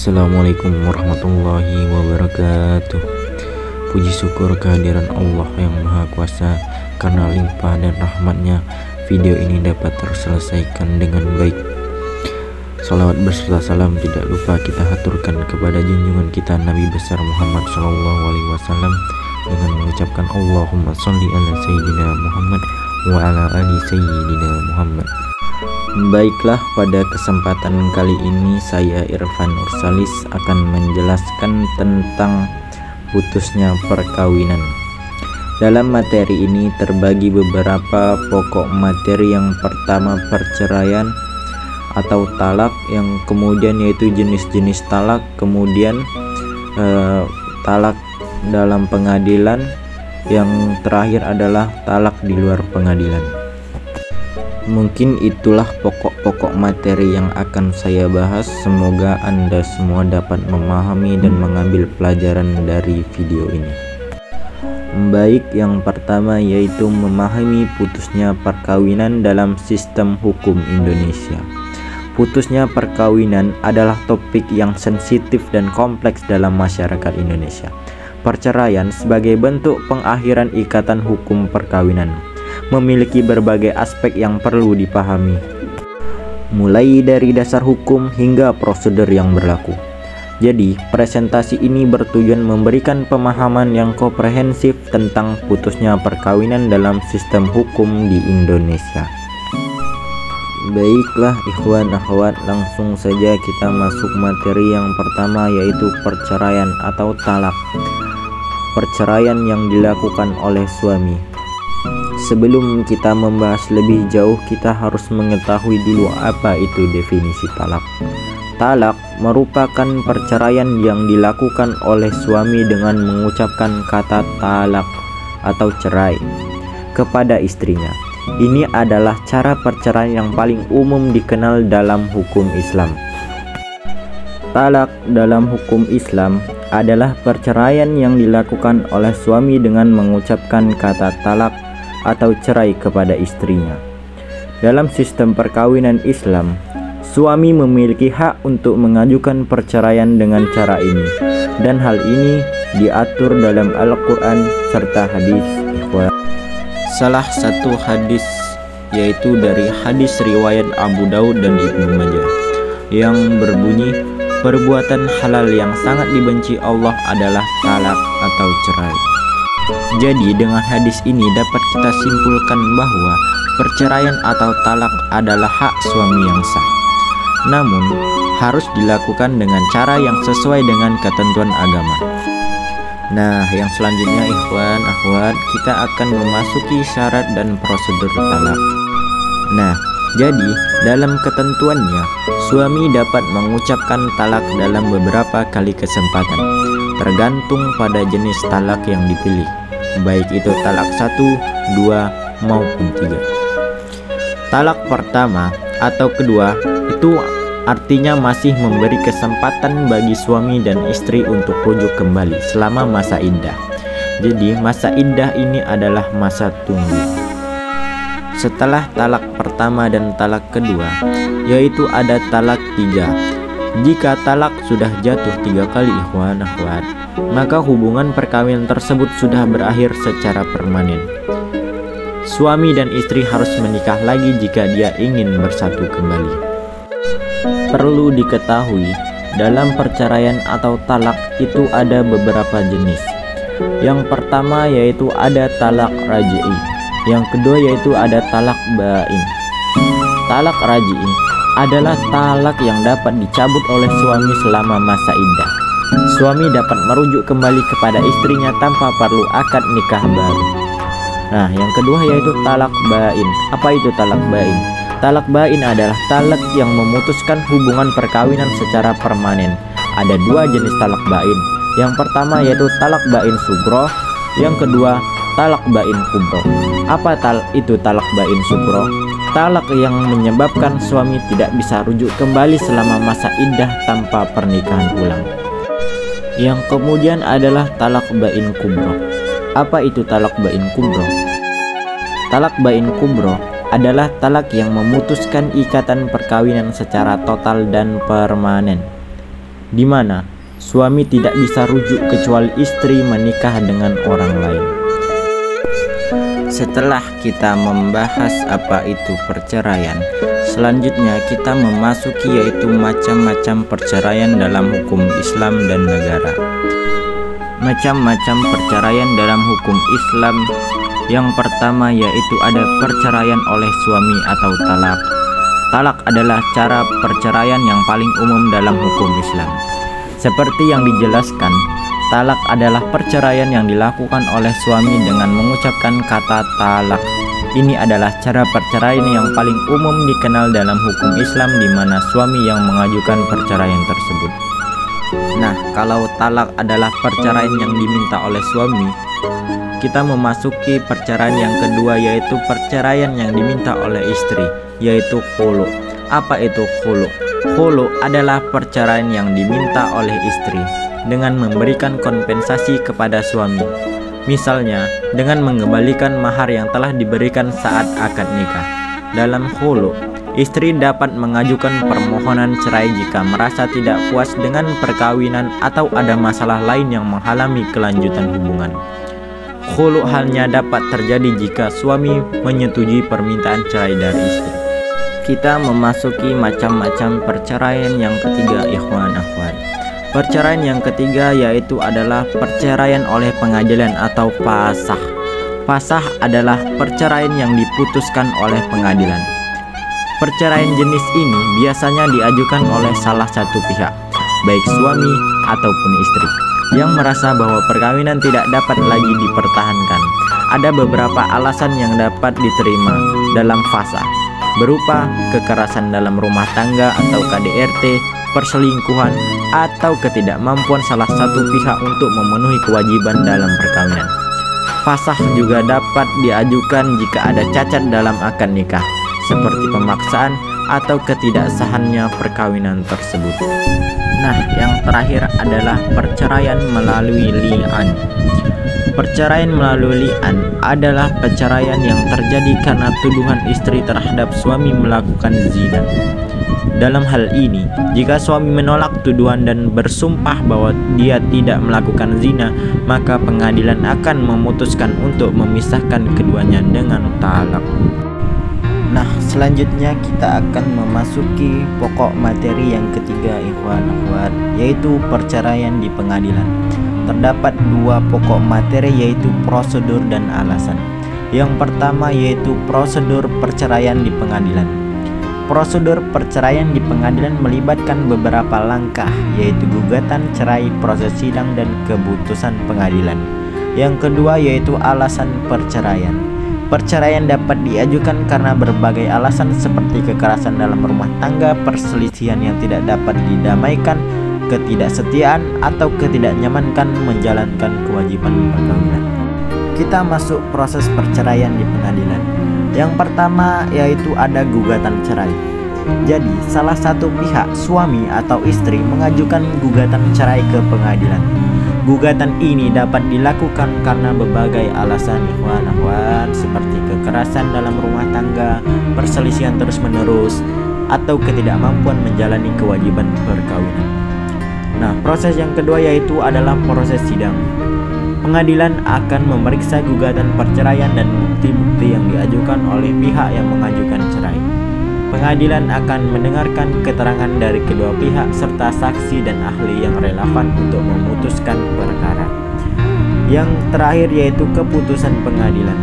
Assalamualaikum warahmatullahi wabarakatuh. Puji syukur kehadiran Allah yang Maha Kuasa. Karena limpah dan rahmatnya, video ini dapat terselesaikan dengan baik. Salawat berserta salam tidak lupa kita haturkan kepada junjungan kita Nabi besar Muhammad SAW dengan mengucapkan Allahumma sholli ala Sayyidina Muhammad wa ala ali Sayyidina Muhammad. Baiklah, pada kesempatan kali ini saya Irfan Nursalis akan menjelaskan tentang putusnya perkawinan. Dalam materi ini terbagi beberapa pokok materi. Yang pertama, perceraian atau talak, yang kemudian yaitu jenis-jenis talak, kemudian talak dalam pengadilan, yang terakhir adalah talak di luar pengadilan. Mungkin itulah pokok-pokok materi yang akan saya bahas. Semoga Anda semua dapat memahami dan mengambil pelajaran dari video ini. Baik, yang pertama yaitu memahami putusnya perkawinan dalam sistem hukum Indonesia. Putusnya perkawinan adalah topik yang sensitif dan kompleks dalam masyarakat Indonesia. Perceraian sebagai bentuk pengakhiran ikatan hukum perkawinan memiliki berbagai aspek yang perlu dipahami, mulai dari dasar hukum hingga prosedur yang berlaku. Jadi, presentasi ini bertujuan memberikan pemahaman yang komprehensif tentang putusnya perkawinan dalam sistem hukum di Indonesia. Baiklah ikhwan akhwat, langsung saja kita masuk materi yang pertama, yaitu perceraian atau talak. Perceraian yang dilakukan oleh suami. Sebelum kita membahas lebih jauh, kita harus mengetahui dulu apa itu definisi talak. Talak merupakan perceraian yang dilakukan oleh suami dengan mengucapkan kata talak atau cerai kepada istrinya. Ini adalah cara perceraian yang paling umum dikenal dalam hukum Islam. Talak dalam hukum Islam adalah perceraian yang dilakukan oleh suami dengan mengucapkan kata talak atau cerai kepada istrinya. Dalam sistem perkawinan Islam, suami memiliki hak untuk mengajukan perceraian dengan cara ini, dan hal ini diatur dalam Al-Quran serta hadis. Salah satu hadis yaitu dari hadis riwayat Abu Daud dan Ibnu Majah yang berbunyi, perbuatan halal yang sangat dibenci Allah adalah talak atau cerai. Jadi dengan hadis ini dapat kita simpulkan bahwa perceraian atau talak adalah hak suami yang sah. Namun harus dilakukan dengan cara yang sesuai dengan ketentuan agama. Nah, yang selanjutnya ikhwan akhwat, kita akan memasuki syarat dan prosedur talak. Nah, jadi dalam ketentuannya, suami dapat mengucapkan talak dalam beberapa kali kesempatan, tergantung pada jenis talak yang dipilih, baik itu talak 1, 2, maupun 3. Talak pertama atau kedua itu artinya masih memberi kesempatan bagi suami dan istri untuk rujuk kembali selama masa iddah. Jadi masa iddah ini adalah masa tunggu. Setelah talak pertama dan talak kedua, yaitu ada talak 3. Jika talak sudah jatuh 3 kali ikhwan akhwat, maka hubungan perkawinan tersebut sudah berakhir secara permanen. Suami dan istri harus menikah lagi jika dia ingin bersatu kembali. Perlu diketahui, dalam perceraian atau talak itu ada beberapa jenis. Yang pertama yaitu ada talak raj'i. Yang kedua yaitu ada talak bain. Talak raj'i adalah talak yang dapat dicabut oleh suami selama masa iddah. Suami dapat merujuk kembali kepada istrinya tanpa perlu akad nikah baru. Nah, yang kedua yaitu talak bain. Apa itu talak bain? Talak bain adalah talak yang memutuskan hubungan perkawinan secara permanen. Ada 2 jenis talak bain. Yang pertama yaitu talak bain sugro, yang kedua talak bain kubro. Apa itu talak bain sugro? Talak yang menyebabkan suami tidak bisa rujuk kembali selama masa iddah tanpa pernikahan ulang. Yang kemudian adalah talak bain kubro. Apa itu talak bain kubro? Talak bain kubro adalah talak yang memutuskan ikatan perkawinan secara total dan permanen. di mana suami tidak bisa rujuk kecuali istri menikah dengan orang lain. Setelah kita membahas apa itu perceraian, selanjutnya kita memasuki yaitu macam-macam perceraian dalam hukum Islam dan negara. Macam-macam perceraian dalam hukum Islam. Yang pertama yaitu ada perceraian oleh suami atau talak. Talak adalah cara perceraian yang paling umum dalam hukum Islam. Seperti yang dijelaskan, talak adalah perceraian yang dilakukan oleh suami dengan mengucapkan kata talak. Ini adalah cara perceraian yang paling umum dikenal dalam hukum Islam, di mana suami yang mengajukan perceraian tersebut. Nah, kalau talak adalah perceraian yang diminta oleh suami, kita memasuki perceraian yang kedua yaitu perceraian yang diminta oleh istri, yaitu khulu. Apa itu khulu? Khulu adalah perceraian yang diminta oleh istri dengan memberikan kompensasi kepada suami. Misalnya, dengan mengembalikan mahar yang telah diberikan saat akad nikah. Dalam khulu, istri dapat mengajukan permohonan cerai jika merasa tidak puas dengan perkawinan atau ada masalah lain yang menghalangi kelanjutan hubungan. Khulu hanya dapat terjadi jika suami menyetujui permintaan cerai dari istri. Kita memasuki macam-macam perceraian yang ketiga, ikhwan akhwat. Perceraian yang ketiga yaitu adalah perceraian oleh pengadilan atau pasah. Pasah adalah perceraian yang diputuskan oleh pengadilan. Perceraian jenis ini biasanya diajukan oleh salah satu pihak, baik suami ataupun istri, yang merasa bahwa perkawinan tidak dapat lagi dipertahankan. Ada beberapa alasan yang dapat diterima dalam pasah, berupa kekerasan dalam rumah tangga atau KDRT, perselingkuhan, atau ketidakmampuan salah satu pihak untuk memenuhi kewajiban dalam perkawinan. Pasah juga dapat diajukan jika ada cacat dalam akad nikah, seperti pemaksaan atau ketidaksahannya perkawinan tersebut. Nah, yang terakhir adalah perceraian melalui li'an. Perceraian melalui li'an adalah perceraian yang terjadi karena tuduhan istri terhadap suami melakukan zina. Dalam hal ini, jika suami menolak tuduhan dan bersumpah bahwa dia tidak melakukan zina, maka pengadilan akan memutuskan untuk memisahkan keduanya dengan talak. Nah, selanjutnya kita akan memasuki pokok materi yang ketiga, ikhwan akhwat, yaitu perceraian di pengadilan. Terdapat dua pokok materi, yaitu prosedur dan alasan. Yang pertama yaitu prosedur perceraian di pengadilan. Prosedur perceraian di pengadilan melibatkan beberapa langkah, yaitu gugatan cerai, proses sidang, dan keputusan pengadilan. Yang kedua yaitu alasan perceraian. Perceraian dapat diajukan karena berbagai alasan seperti kekerasan dalam rumah tangga, perselisihan yang tidak dapat didamaikan, ketidaksetiaan, atau ketidaknyamanan menjalankan kewajiban perkawinan. Kita masuk proses perceraian di pengadilan. Yang pertama yaitu ada gugatan cerai. Jadi, salah satu pihak, suami atau istri, mengajukan gugatan cerai ke pengadilan. Gugatan ini dapat dilakukan karena berbagai alasan, ikhwan akhwat, seperti kekerasan dalam rumah tangga, perselisihan terus-menerus, atau ketidakmampuan menjalani kewajiban perkawinan. Nah, proses yang kedua yaitu adalah proses sidang. Pengadilan akan memeriksa gugatan perceraian dan bukti-bukti yang diajukan oleh pihak yang mengajukan cerai. Pengadilan akan mendengarkan keterangan dari kedua pihak serta saksi dan ahli yang relevan untuk memutuskan perkara. Yang terakhir yaitu keputusan pengadilan.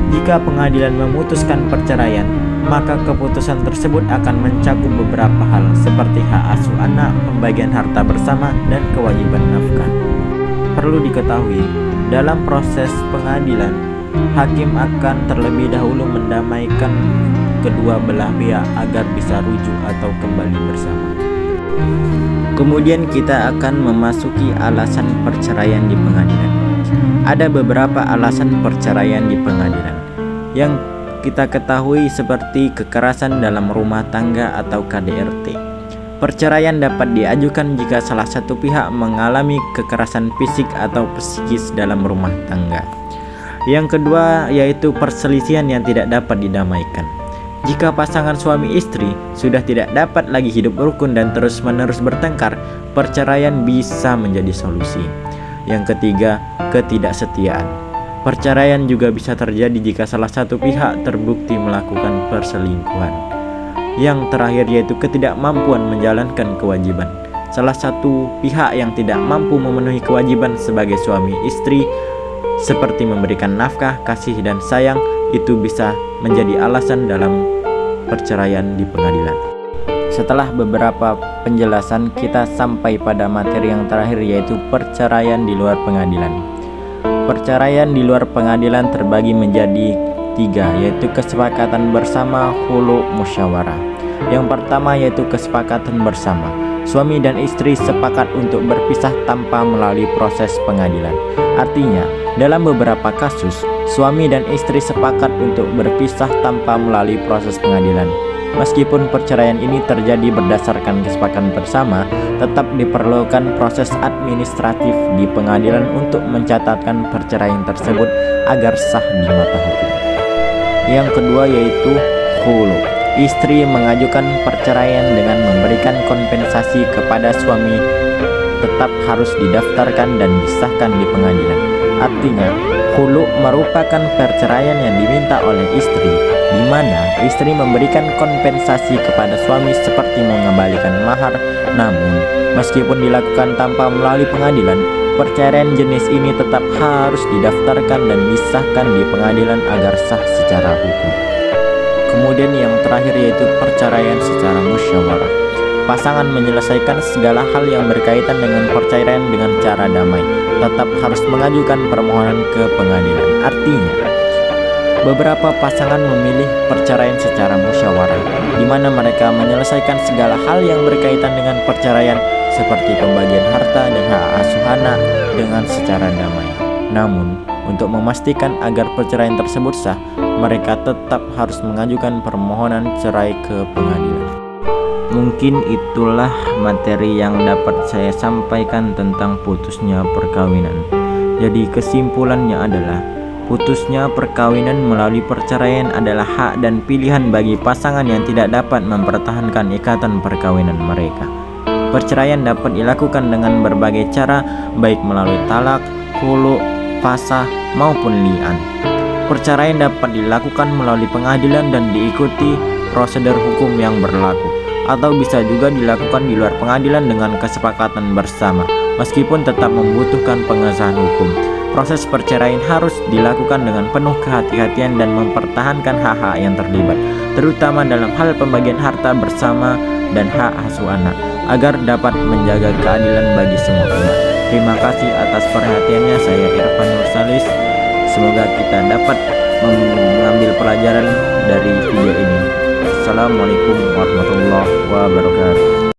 Jika pengadilan memutuskan perceraian, maka keputusan tersebut akan mencakup beberapa hal seperti hak asuh anak, pembagian harta bersama, dan kewajiban nafkah. Perlu diketahui, dalam proses pengadilan, hakim akan terlebih dahulu mendamaikan kedua belah pihak agar bisa rujuk atau kembali bersama. Kemudian kita akan memasuki alasan perceraian di pengadilan. Ada beberapa alasan perceraian di pengadilan yang kita ketahui seperti kekerasan dalam rumah tangga atau KDRT. Perceraian dapat diajukan jika salah satu pihak mengalami kekerasan fisik atau psikis dalam rumah tangga. Yang kedua yaitu perselisihan yang tidak dapat didamaikan. Jika pasangan suami istri sudah tidak dapat lagi hidup rukun dan terus-menerus bertengkar, perceraian bisa menjadi solusi. Yang ketiga, ketidaksetiaan. Perceraian juga bisa terjadi jika salah satu pihak terbukti melakukan perselingkuhan. Yang terakhir yaitu ketidakmampuan menjalankan kewajiban. Salah satu pihak yang tidak mampu memenuhi kewajiban sebagai suami istri seperti memberikan nafkah, kasih, dan sayang, itu bisa menjadi alasan dalam perceraian di pengadilan. Setelah beberapa penjelasan, kita sampai pada materi yang terakhir yaitu perceraian di luar pengadilan. Perceraian di luar pengadilan terbagi menjadi 3, yaitu kesepakatan bersama, khulu, musyawarah. Yang pertama yaitu kesepakatan bersama. Suami dan istri sepakat untuk berpisah tanpa melalui proses pengadilan. Artinya, dalam beberapa kasus, suami dan istri sepakat untuk berpisah tanpa melalui proses pengadilan. Meskipun perceraian ini terjadi berdasarkan kesepakatan bersama, tetap diperlukan proses administratif di pengadilan untuk mencatatkan perceraian tersebut agar sah di mata hukum. Yang kedua yaitu khulu. Istri mengajukan perceraian dengan memberikan kompensasi kepada suami, tetap harus didaftarkan dan disahkan di pengadilan. Artinya, khulu merupakan perceraian yang diminta oleh istri, di mana istri memberikan kompensasi kepada suami seperti mengembalikan mahar. Namun, meskipun dilakukan tanpa melalui pengadilan, perceraian jenis ini tetap harus didaftarkan dan disahkan di pengadilan agar sah secara hukum. Kemudian yang terakhir yaitu perceraian secara musyawarah. Pasangan menyelesaikan segala hal yang berkaitan dengan perceraian dengan cara damai, tetap harus mengajukan permohonan ke pengadilan. Artinya, beberapa pasangan memilih perceraian secara musyawarah, di mana mereka menyelesaikan segala hal yang berkaitan dengan perceraian seperti pembagian harta dan hak asuh anak dengan secara damai. Namun, untuk memastikan agar perceraian tersebut sah, mereka tetap harus mengajukan permohonan cerai ke pengadilan. Mungkin itulah materi yang dapat saya sampaikan tentang putusnya perkawinan. Jadi kesimpulannya adalah, putusnya perkawinan melalui perceraian adalah hak dan pilihan bagi pasangan yang tidak dapat mempertahankan ikatan perkawinan mereka. Perceraian dapat dilakukan dengan berbagai cara, baik melalui talak, khulu, fasakh, maupun li'an. Perceraian dapat dilakukan melalui pengadilan dan diikuti prosedur hukum yang berlaku, atau bisa juga dilakukan di luar pengadilan dengan kesepakatan bersama, meskipun tetap membutuhkan pengesahan hukum. Proses perceraian harus dilakukan dengan penuh kehati-hatian dan mempertahankan hak-hak yang terlibat, terutama dalam hal pembagian harta bersama dan hak asuh anak, agar dapat menjaga keadilan bagi semua pihak. Terima kasih atas perhatiannya. Saya Irfan Nursalis. Semoga kita dapat mengambil pelajaran dari video ini. Assalamualaikum warahmatullahi wabarakatuh.